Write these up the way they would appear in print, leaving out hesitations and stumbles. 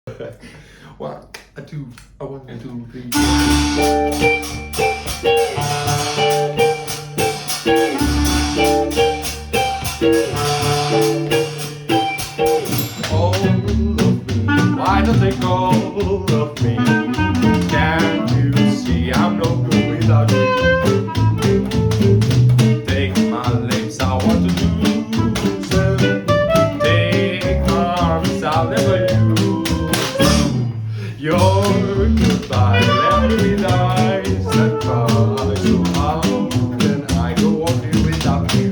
One, a two, a one, a two, three. All of me, why don't they all of me? Can't you see I'm no good without you? Take my lips, I want to lose them. Take my arms, I'll never use them. Your goodbye left me eyes that cry. So how can I go on here without you?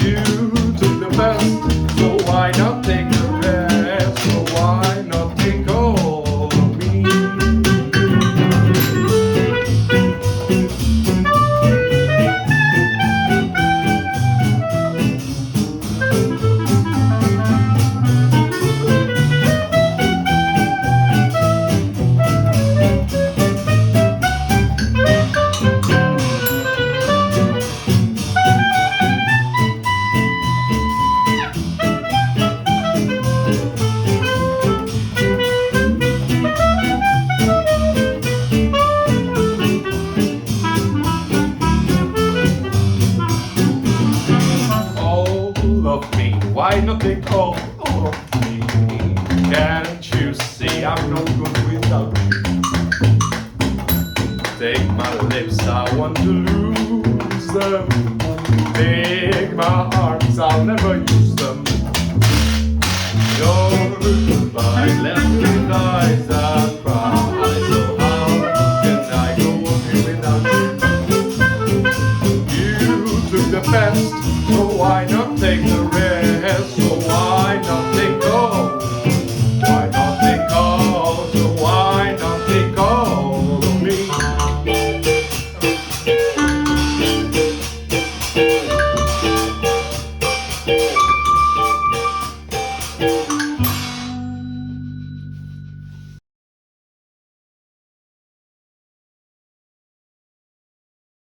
You took the best, so why not take the rest? So why not take all of me? All of me, why not take all of me? Can't you see I'm no good without you? Take my lips, I want to lose them. Take my arms, I'll never use them. Your goodbye left me with eyes that cry. So how can I go on here without you? You took the best, so why not take the